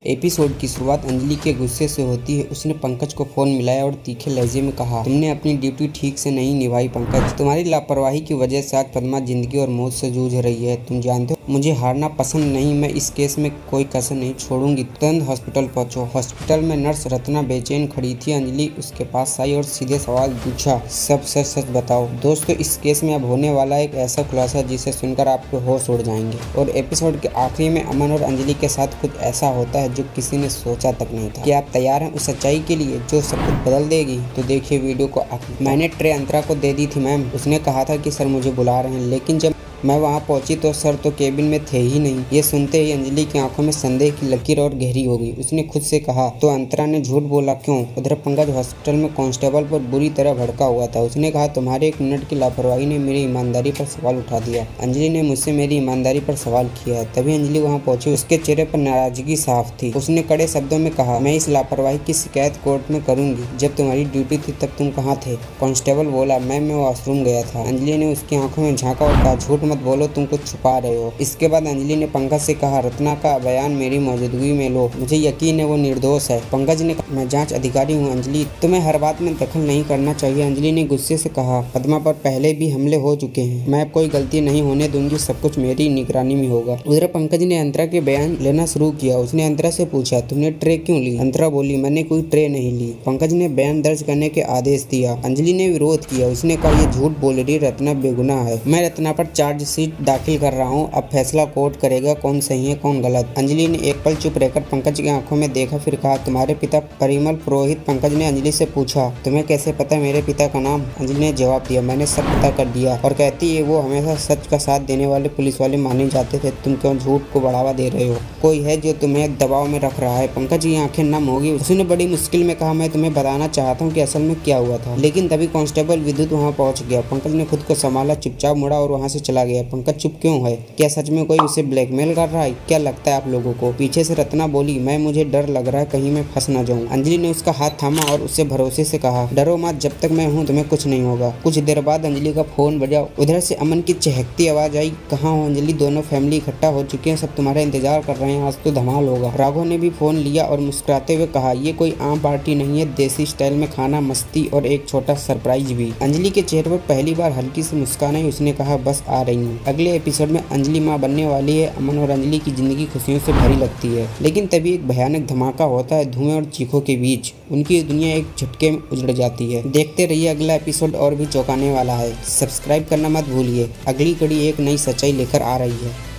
Episode की शुरुआत अंजलि के गुस्से से होती है। उसने पंकज को फोन मिलाया और तीखे लहजे में कहा, तुमने अपनी ड्यूटी ठीक से नहीं निभाई पंकज। तुम्हारी लापरवाही की वजह से आज पद्मा जिंदगी और मौत से जूझ रही है। तुम जानते हो मुझे हारना पसंद नहीं। मैं इस केस में कोई कसर नहीं छोड़ूंगी। तुरंत हॉस्पिटल पहुंचो। हॉस्पिटल में नर्स रत्ना बेचैन खड़ी थी। अंजलि उसके पास आई और सीधे सवाल पूछा, सब सच सच बताओ। दोस्तों, इस केस में अब होने वाला एक ऐसा खुलासा जिसे सुनकर आपके होश उड़ जाएंगे। और एपिसोड के आखिरी में अमन और अंजलि के साथ कुछ ऐसा होता है जो किसी ने सोचा तक नहीं था। क्या आप तैयार हैं उस सच्चाई के लिए जो सब कुछ बदल देगी? तो देखिए वीडियो को आखिर। मैंने ट्रे अंतरा को दे दी थी मैम। उसने कहा था कि सर मुझे बुला रहे हैं, लेकिन जब मैं वहां पहुंची तो सर तो केबिन में थे ही नहीं। ये सुनते ही अंजलि की आंखों में संदेह की लकीर और गहरी हो गई। उसने खुद से कहा, तो अंतरा ने झूठ बोला क्यों? उधर पंकज हॉस्पिटल में कांस्टेबल पर बुरी तरह भड़का हुआ था। उसने कहा, तुम्हारे 1 मिनट की लापरवाही ने मेरी ईमानदारी पर सवाल उठा दिया। अंजलि ने मुझसे मेरी ईमानदारी पर सवाल किया है। तभी अंजलि वहाँ पहुंची। उसके चेहरे पर नाराजगी साफ थी। उसने कड़े शब्दों में कहा, मैं इस लापरवाही की शिकायत कोर्ट में करूंगी। जब तुम्हारी ड्यूटी थी तब तुम कहाँ थे? कांस्टेबल बोला, मैं वॉशरूम गया था। अंजलि ने उसकी आंखों में झांका और कहा, झूठ मत बोलो, तुम कुछ छुपा रहे हो। इसके बाद अंजलि ने पंकज से कहा, रत्ना का बयान मेरी मौजूदगी में लो। मुझे यकीन है वो निर्दोष है। पंकज ने कहा, मैं जांच अधिकारी हूँ अंजलि, तुम्हें हर बात में दखल नहीं करना चाहिए। अंजलि ने गुस्से से कहा, पद्मा पर पहले भी हमले हो चुके हैं। मैं अब कोई गलती नहीं होने दूंगी। सब कुछ मेरी निगरानी में होगा। उधर पंकज ने अंतरा के बयान लेना शुरू किया। उसने अंतरा से पूछा, तुमने ट्रे क्यों ली? अंतरा बोली, मैंने कोई ट्रे नहीं ली। पंकज ने बयान दर्ज करने के आदेश दिया। अंजलि ने विरोध किया। उसने कहा, ये झूठ बोल रही रत्ना बेगुनाह है। मैं रत्ना पर चार्जशीट दाखिल कर रहा हूँ। अब फैसला कोर्ट करेगा कौन सही है कौन गलत। अंजलि ने एक पल चुप रहकर पंकज की आंखों में देखा, फिर कहा, तुम्हारे पिता परिमल पुरोहित? पंकज ने अंजलि से पूछा, तुम्हें कैसे पता मेरे पिता का नाम? अंजलि ने जवाब दिया, मैंने सब पता कर दिया। और कहती है वो हमेशा सच का साथ देने वाले पुलिस वाले माने जाते थे। तुम क्यों झूठ को बढ़ावा दे रहे हो? कोई है जो तुम्हें दबाव में रख रहा है। पंकज की आंखें नम होगी। उसने बड़ी मुश्किल में कहा, मैं तुम्हें बताना चाहता हूँ कि असल में क्या हुआ था। लेकिन तभी कांस्टेबल विद्युत वहाँ पहुंच गया। पंकज ने खुद को संभाला, चुपचाप मुड़ा और वहाँ से चला गया। पंकज चुप क्यों है? क्या सच में कोई उसे ब्लैकमेल कर रहा है? क्या लगता है आप लोगों को? पीछे से रत्ना बोली, मुझे डर लग रहा है कहीं मैं फंस ना जाऊं। अंजलि ने उसका हाथ थामा और उससे भरोसे से कहा, डरो मत, जब तक मैं हूं तुम्हें कुछ नहीं होगा। कुछ देर बाद अंजलि का फोन बजा। उधर से अमन की चहकती आवाज आई, कहाँ हो अंजलि? दोनों फैमिली इकट्ठा हो चुके हैं, सब तुम्हारा इंतजार कर रहे हैं, आज तो धमाल होगा। राघव ने भी फोन लिया और मुस्कुराते हुए कहा, ये कोई आम पार्टी नहीं है, देसी स्टाइल में खाना, मस्ती और एक छोटा सरप्राइज भी। अंजलि के चेहरे पर पहली बार हल्की सी मुस्कान आई। उसने कहा, बस आ रही हूँ। अगले एपिसोड में अंजलि माँ बनने वाली है। अमन और अंजलि की जिंदगी खुशियों से भरी लगती है, लेकिन तभी एक भयानक धमाका होता है। धुएं और चीखों के बीच उनकी दुनिया एक झटके में उजड़ जाती है। देखते रहिए, अगला एपिसोड और भी चौंकाने वाला है। सब्सक्राइब करना मत भूलिए। अगली कड़ी एक नई सच्चाई लेकर आ रही है।